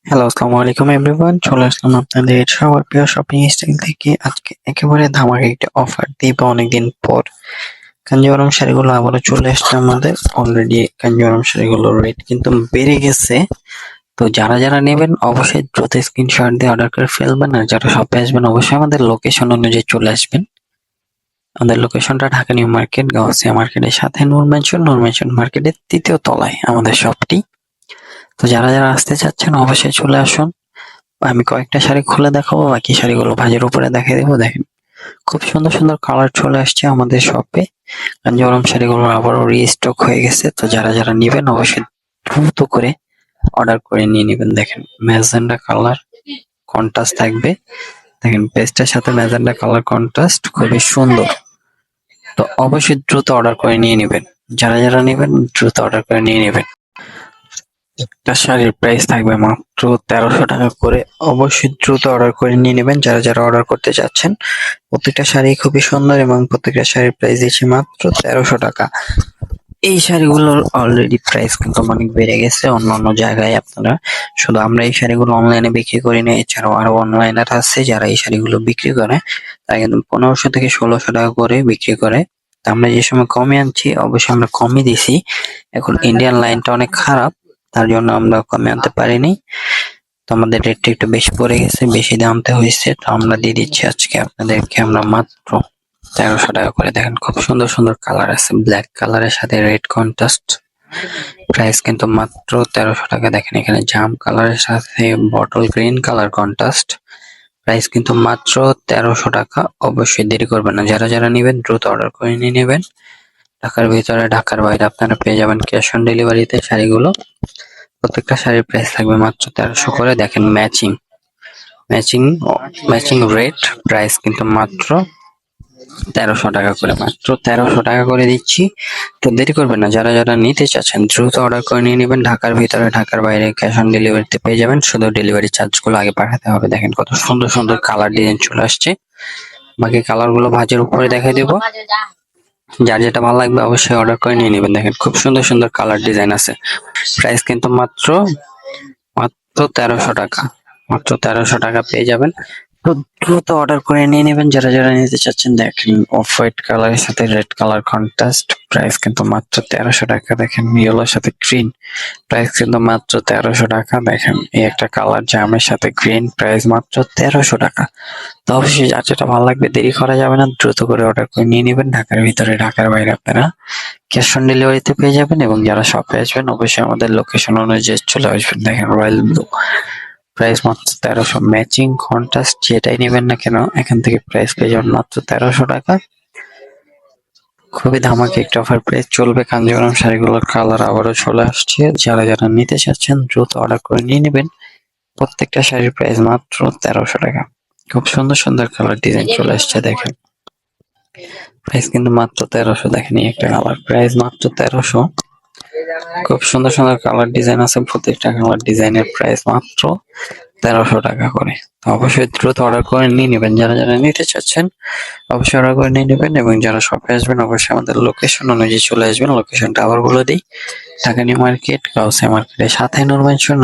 Hello, আসসালামু আলাইকুম everyone. চলে আসলাম আপনাদের সবার প্রিয় শপিং স্টাইল থেকে। আজকে একেবারে ধামাকা একটা অফার দিব অনেকদিন পর। কাঞ্জিভারাম শাড়িগুলো আবারও চলে আসছে আমাদের। অলরেডি কাঞ্জিভারাম শাড়িগুলোর রেট কিন্তু বেড়ে গেছে। তো যারা নেবেন অবশ্যই দ্রুত স্ক্রিনশট দিয়ে অর্ডার করে ফেলবেন। আর যারা শপে আসবেন অবশ্যই আমাদের লোকেশন অনুযায়ী চলে আসবেন। আমাদের লোকেশনটা ঢাকা নিউ মার্কেট, গাউসিয়া মার্কেটের সাথে নূর মেনশন মার্কেটের ৩য় তলায় আমাদের শপটি। তো যারা আসতে চাচ্ছেন অবশ্যই চলে আসুন। আমি কয়েকটা শাড়ি খুলে দেখাবো, বাকি শাড়িগুলো ভাঁজের উপরে দেখিয়ে দেবো। দেখেন, খুব সুন্দর সুন্দর কালার চলে আসছে আমাদের শপে। কাঞ্জিভারাম শাড়িগুলো আবারও রিস্টক হয়ে গেছে। তো যারা নেবেন অবশ্যই দ্রুত করে অর্ডার করে নিয়ে নেবেন। দেখেন, ম্যাজেন্ডা কালার কন্ট্রাস্ট থাকবে। দেখেন, পেস্টের সাথে ম্যাজেন্ডা কালার কন্ট্রাস্ট খুবই সুন্দর। তো অবশ্যই দ্রুত অর্ডার করে নিয়ে নেবেন। যারা নেবেন দ্রুত অর্ডার করে নিয়ে নেবেন। একটা শাড়ির প্রাইস থাকবে মাত্র ১৩০০ টাকা করে। অবশ্যই দ্রুত অর্ডার করে নিয়ে নেবেন যারা অর্ডার করতে চাচ্ছেন। প্রত্যেকটা শাড়ি খুবই সুন্দর এবং প্রত্যেকটা শাড়ির প্রাইস দিচ্ছি মাত্র ১৩০০ টাকা। এই শাড়িগুলোর অলরেডি প্রাইস কিন্তু অনেক বেড়ে গেছে অন্যান্য জায়গায়। আপনারা শুধু আমরা এই শাড়িগুলো অনলাইনে বিক্রি করি না, এছাড়াও আরো অনলাইনার আছে যারা এই শাড়িগুলো বিক্রি করে। তারা কিন্তু ১৫০০ থেকে ১৬০০ টাকা করে বিক্রি করে। তা আমরা যে সময় কমে আনছি অবশ্যই আমরা কমই দিছি। এখন ইন্ডিয়ান লাইনটা অনেক খারাপ, তার জন্য আমরা কমে আনতে পারিনি। তো আমাদের রেটটা একটু বেশি পড়ে গেছে, বেশি দিয়ে আনতে হয়েছে। তো আমরা দিয়ে দিচ্ছি আজকে আপনাদেরকে আমরা মাত্র ১৩০০ টাকা করে। দেখেন, খুব সুন্দর সুন্দর কালার আছে, ব্ল্যাক কালারের সাথে রেড কন্ট্রাস্ট। প্রাইস কিন্তু মাত্র ১৩০০ টাকা। দেখেন, এখানে জাম কালারের সাথে bottle green colour contrast. Price কিন্তু মাত্র ১৩০০ টাকা। অবশ্যই দেরি করবেন না, যারা নেবেন দ্রুত অর্ডার করে নিয়ে নেবেন। ঢাকার ভিতরে ঢাকার বাইরে আপনারা পেয়ে যাবেন ক্যাশ অন ডেলিভারিতে শাড়িগুলো। প্রত্যেকটা শাড়ির প্রাইস থাকবে মাত্র ১৩০০ করে। দেখেন, matching matching matching rate. Price কিন্তু মাত্র ১৩০০ টাকা করে, মাত্র ১৩০০ টাকা করে দিচ্ছি। তো দেরি করবেন না, যারা নিতে চাচ্ছেন দ্রুত অর্ডার করে নিয়ে নেবেন। ঢাকার ভিতরে ঢাকার বাইরে ক্যাশ অন ডেলিভারিতে পেয়ে যাবেন, শুধু ডেলিভারি চার্জ গুলো আগে পাঠাতে হবে। দেখেন, কত সুন্দর সুন্দর কালার ডিজাইন চলে আসছে। বাকি কালার গুলো ভাঁজের উপরে দেখাই দেবো। যার যেটা ভালো লাগবে অবশ্যই অর্ডার করে নিয়ে নেবেন। দেখেন, খুব সুন্দর সুন্দর কালার ডিজাইন আছে। প্রাইস কিন্তু মাত্র মাত্র ১৩০০ টাকা। মাত্র ১৩০০ টাকা পেয়ে যাবেন। তো দ্রুত অর্ডার করে নিয়ে নেবেন যারা নিতে চাচ্ছেন। দেখেন, অফ হোয়াইট কালারের সাথে রেড কালার কন্ট্রাস্ট। প্রাইস কিন্তু মাত্র ১৩০০ টাকা। দেখেন, ইয়েলোর সাথে গ্রিন। প্রাইস কিন্তু মাত্র ১৩০০ টাকা। দেখেন, এই একটা কালার জামের সাথে গ্রিন। প্রাইস মাত্র ১৩০০ টাকা। তো অবশ্যই যার যেটা ভালো লাগবে দেরি করা যাবে না, দ্রুত করে অর্ডার করে নিয়ে নেবেন। ঢাকার ভিতরে ঢাকার বাইরে আপনারা ক্যাশ অন ডেলিভারিতে পেয়ে যাবেন। এবং যারা শপে আসবেন অবশ্যই আমাদের লোকেশন অনুযায়ী চলে আসবেন। দেখেন, রয়্যাল ব্লু। প্রাইস মাত্র ১৩০০। ম্যাচিং কন্ট্রাস্ট যেটাই নেবেন না কেন এখান থেকে প্রাইস পেয়ে যাবেন মাত্র ১৩০০ টাকা। খুবই ধামাকা একটা অফার প্রাইস চলবে। কাঞ্জিভারাম শাড়িগুলোর কালার আবারও চলে আসছে। যারা নিতে চাচ্ছেন দ্রুত অর্ডার করে নিয়ে নেবেন। প্রত্যেকটা শাড়ির প্রাইস মাত্র ১৩০০ টাকা। খুব সুন্দর সুন্দর কালার ডিজাইন চলে আসছে। দেখেন, প্রাইস কিন্তু মাত্র ১৩০০। দেখেন, এই একটা কালার, প্রাইস মাত্র ১৩০০। খুব সুন্দর সুন্দর কালার ডিজাইন আছে। প্রত্যেকটা কালার ডিজাইনের প্রাইস মাত্র ১৩০০ টাকা করে। তো অবশ্যই দ্রুত অর্ডার করে নিয়ে নেবেন। যারা নিতে চাচ্ছেন অবশ্যই অর্ডার করে নিয়ে নেবেন। এবং যারা শপে আসবেন অবশ্যই আমাদের লোকেশন অনুযায়ী চলে আসবেন। লোকেশনটা আবার বলে দিই, ঢাকা নিউ মার্কেট, গাউসিয়া মার্কেটের সাথে নূর মেনশন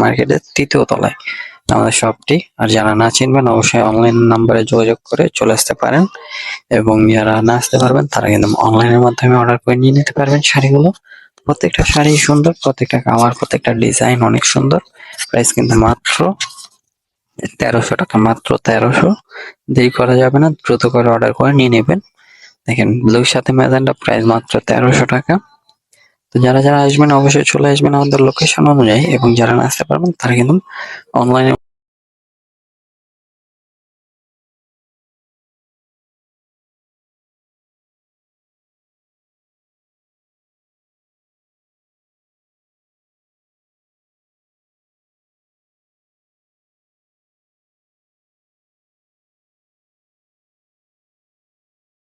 মার্কেটের ৩য় তলায় আমাদের শপটি। আর যারা না চিনবেন অবশ্যই অনলাইন নাম্বারে যোগাযোগ করে চলে আসতে পারেন। এবং যারা না আসতে পারবেন তারা কিন্তু অনলাইনের মাধ্যমে অর্ডার করে নিয়ে নিতে পারবেন শাড়িগুলো। প্রত্যেকটা শাড়ি সুন্দর, প্রত্যেকটা কালার, প্রত্যেকটা ডিজাইন অনেক সুন্দর। প্রাইস কিন্তু মাত্র ১৩০০ টাকা, মাত্র ১৩০০। দেরি করা যাবে না, দ্রুত করে অর্ডার করে নিয়ে নেবেন। দেখেন, ব্লুর সাথে ম্যাজেন্টা, প্রাইস মাত্র ১৩০০ টাকা। তো যারা আসবেন অবশ্যই চলে আসবেন আমাদের লোকেশন অনুযায়ী। এবং যারা না আসতে পারবেন তারা কিন্তু অনলাইনে